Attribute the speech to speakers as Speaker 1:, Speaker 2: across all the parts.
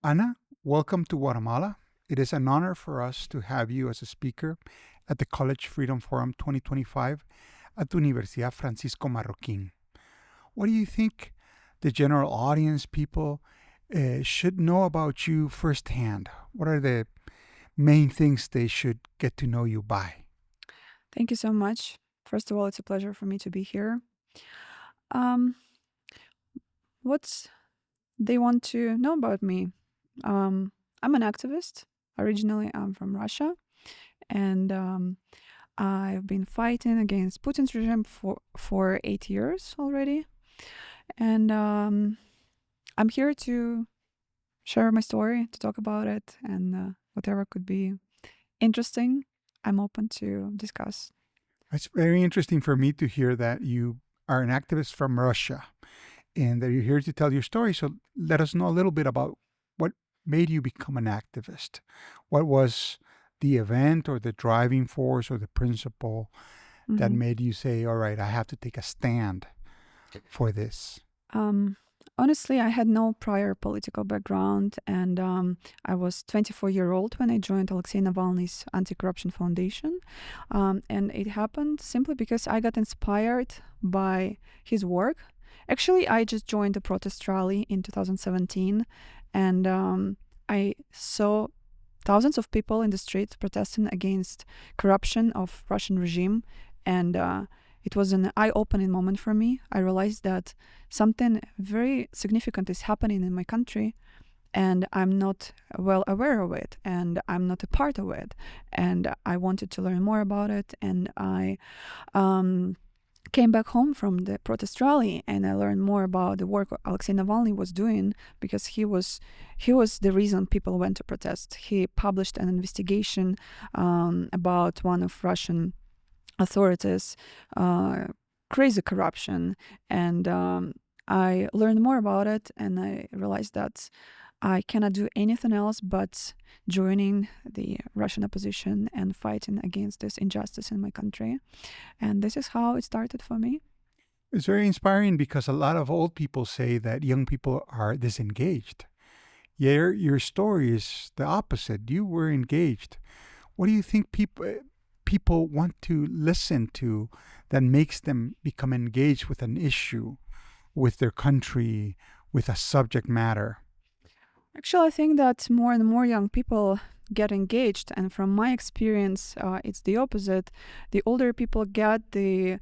Speaker 1: Anna, welcome to Guatemala. It is an honor for us to have you as a speaker at the College Freedom Forum 2025 at Universidad Francisco Marroquin. What do you think the general audience, people, should know about you firsthand? What are the main things they should get to know you by?
Speaker 2: Thank you so much. First of all, it's a pleasure for me to be here. Um, what they want to know about me? I'm an activist. Originally, I'm from Russia, and I've been fighting against Putin's regime for 8 years already. And I'm here to share my story, to talk about it, and whatever could be interesting, I'm open to discuss.
Speaker 1: It's very interesting for me to hear that you are an activist from Russia and that you're here to tell your story. So let us know a little bit about what made you become an activist. What was the event or the driving force or the principle that
Speaker 2: Mhm.
Speaker 1: made you say, all right, I have to take a stand for this?
Speaker 2: Um, Honestly, I had no prior political background, and I was 24-year-old when I joined Alexei Navalny's anti-corruption foundation. And it happened simply because I got inspired by his work. Actually, I just joined the protest rally in 2017, and I saw thousands of people in the streets protesting against corruption of Russian regime, and it was an eye-opening moment for me. I realized that something very significant is happening in my country, and I'm not well aware of it, and I'm not a part of it. And I wanted to learn more about it, and I came back home from the protest rally, and I learned more about the work Alexei Navalny was doing, because he was the reason people went to protest. He published an investigation about one of Russian authorities' crazy corruption, and I learned more about it, and I realized that I cannot do anything else but joining the Russian opposition and fighting against this injustice in my country. And this is how it started for me.
Speaker 1: It's very inspiring because a lot of old people say that young people are disengaged. Your story is the opposite. You were engaged. What do you think people want to listen to that makes them become engaged with an issue, with their country, with a subject matter?
Speaker 2: Actually, I think that more and more young people get engaged, and from my experience, it's the opposite. The older people get, the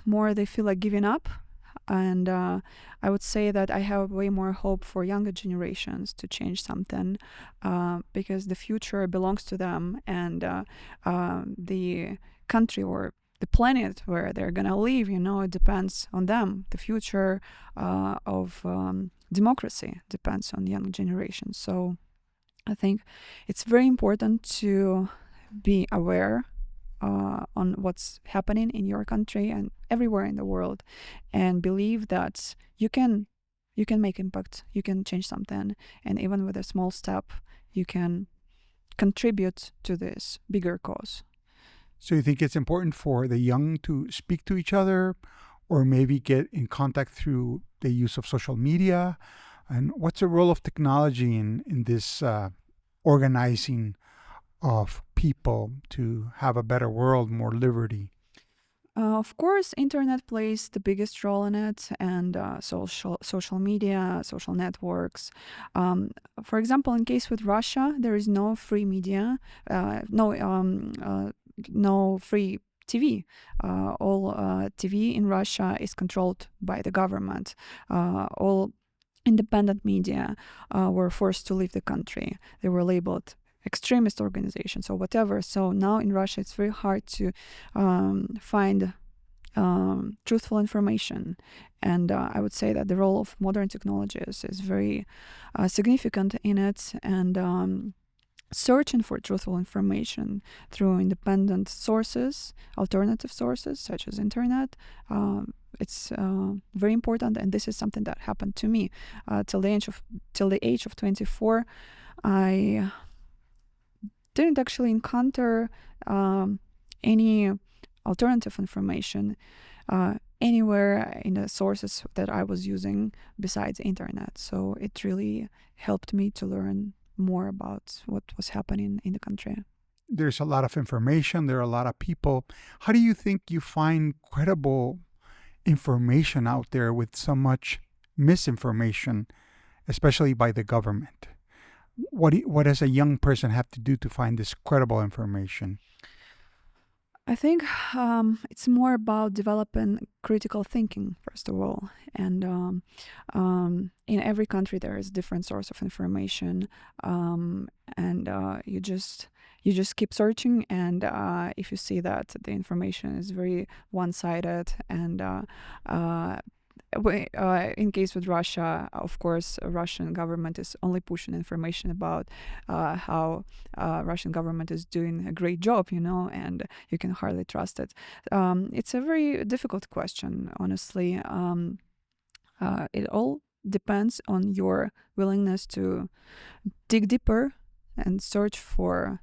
Speaker 2: more they feel like giving up. And I would say that I have way more hope for younger generations to change something, because the future belongs to them, and the country or the planet where they're gonna live, it depends on them. The future of democracy depends on young generations. So I think it's very important to be aware on what's happening in your country and everywhere in the world, and believe that you can make impact, you can change something, and even with a small step, you can contribute to this bigger cause.
Speaker 1: So you think it's important for the young to speak to each other or maybe get in contact through the use of social media? And what's the role of technology in this organizing of people to have a better world, more liberty?
Speaker 2: Of course, internet plays the biggest role in it, and social media, social networks. For example, in case with Russia, there is no free media, no free TV. All TV in Russia is controlled by the government. All independent media were forced to leave the country. They were labeled extremist organizations or whatever. So now in Russia, it's very hard to find truthful information. And I would say that the role of modern technologies is very significant in it. And searching for truthful information through independent sources, alternative sources such as internet, it's very important. And this is something that happened to me till the age of 24. I didn't actually encounter any alternative information. anywhere in the sources that I was using besides the internet. So it really helped me to learn more about what was happening in the country.
Speaker 1: There's a lot of information, there are a lot of people. How do you think you find credible information out there with so much misinformation, especially by the government? What does a young person have to do to find this credible information?
Speaker 2: I think it's more about developing critical thinking, first of all. And in every country, there is different source of information, and you just keep searching. And if you see that the information is very one-sided, and in case with Russia, of course, Russian government is only pushing information about how Russian government is doing a great job, and you can hardly trust it. It's a very difficult question, honestly. It all depends on your willingness to dig deeper and search for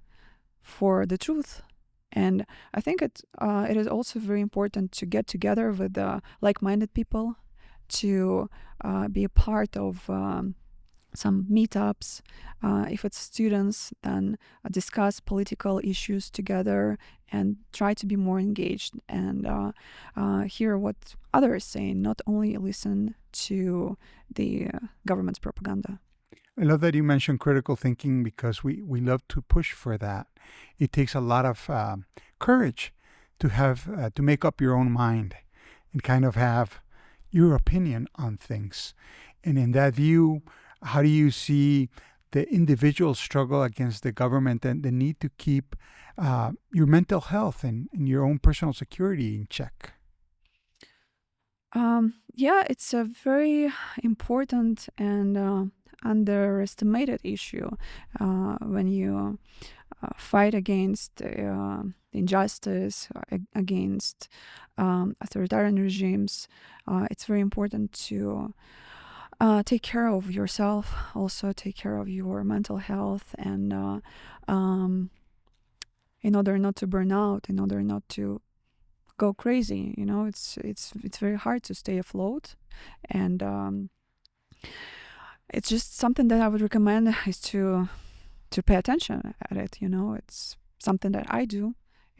Speaker 2: the truth. And I think it is also very important to get together with like-minded people, to be a part of some meetups. If it's students, then discuss political issues together and try to be more engaged and hear what others say, not only listen to the government's propaganda.
Speaker 1: I love that you mentioned critical thinking because we love to push for that. It takes a lot of courage to have to make up your own mind and kind of have your opinion on things. And in that view, how do you see the individual struggle against the government and the need to keep your mental health and your own personal security in check?
Speaker 2: Yeah, it's a very important and underestimated issue when you fight against injustice, against authoritarian regimes. It's very important to take care of yourself, also take care of your mental health, and in order not to burn out, in order not to go crazy. It's very hard to stay afloat, and it's just something that I would recommend is to pay attention at it. It's something that I do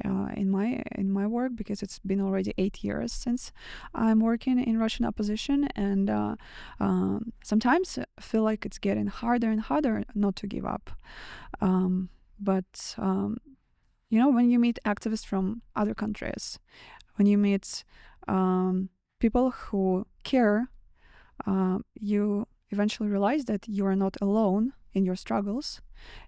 Speaker 2: in my work, because it's been already 8 years since I'm working in Russian opposition, and sometimes I feel like it's getting harder and harder not to give up. But when you meet activists from other countries, when you meet people who care, you eventually realize that you are not alone in your struggles.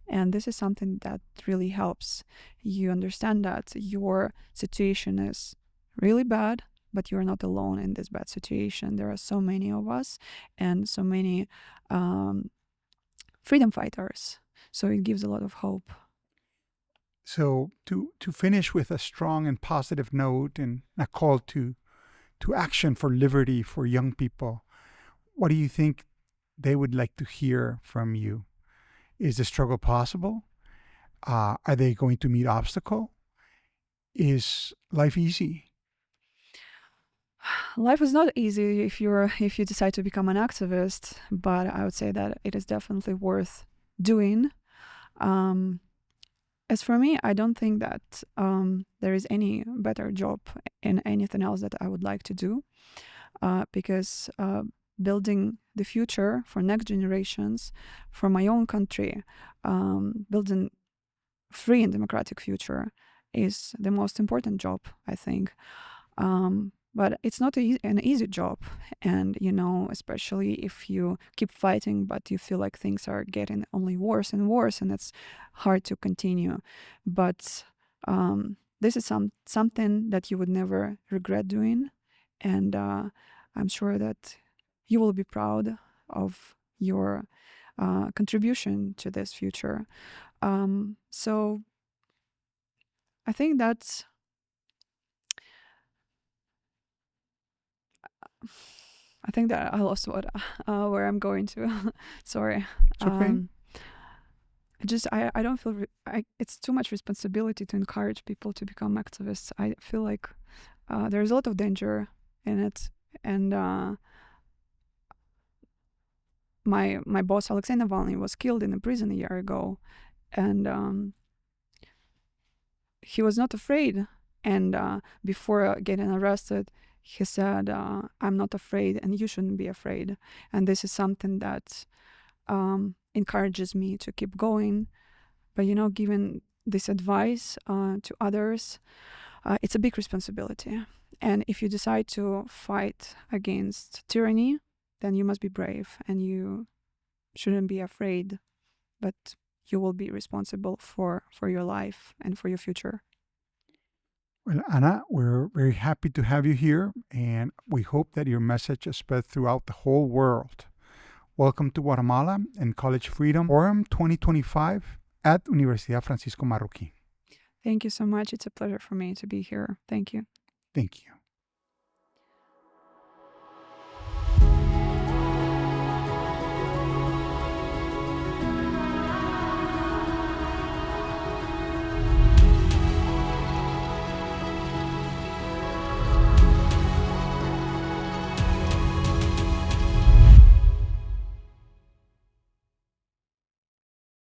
Speaker 2: And this is something that really helps. You understand that your situation is really bad, but you're not alone in this bad situation. There are so many of us and so many freedom fighters. So it gives a lot of hope.
Speaker 1: So to finish with a strong and positive note and a call to action for liberty for young people, what do you think they would like to hear from you? Is the struggle possible? Are they going to meet obstacle? Is life easy?
Speaker 2: Life is not easy if you decide to become an activist, but I would say that it is definitely worth doing. As for me, I don't think that there is any better job in anything else that I would like to do, because building the future for next generations, for my own country, building free and democratic future is the most important job, I think. But it's not an easy job. And, especially if you keep fighting, but you feel like things are getting only worse and worse, and it's hard to continue. But this is something that you would never regret doing. And I'm sure that you will be proud of your contribution to this future. So I think that's... I think that I lost where I'm going to. Sorry.
Speaker 1: It's okay.
Speaker 2: I don't feel it's too much responsibility to encourage people to become activists. I feel like there's a lot of danger in it. And my boss Alexei Navalny was killed in a prison a year ago, and he was not afraid. And before getting arrested, he said, "I'm not afraid, and you shouldn't be afraid." And this is something that encourages me to keep going. But giving this advice to others, it's a big responsibility. And if you decide to fight against tyranny, then you must be brave, and you shouldn't be afraid, but you will be responsible for your life and for your future.
Speaker 1: Well, Anna, we're very happy to have you here, and we hope that your message is spread throughout the whole world. Welcome to Guatemala and College Freedom Forum 2025 at Universidad Francisco Marroquin.
Speaker 2: Thank you so much. It's a pleasure for me to be here. Thank you.
Speaker 1: Thank you.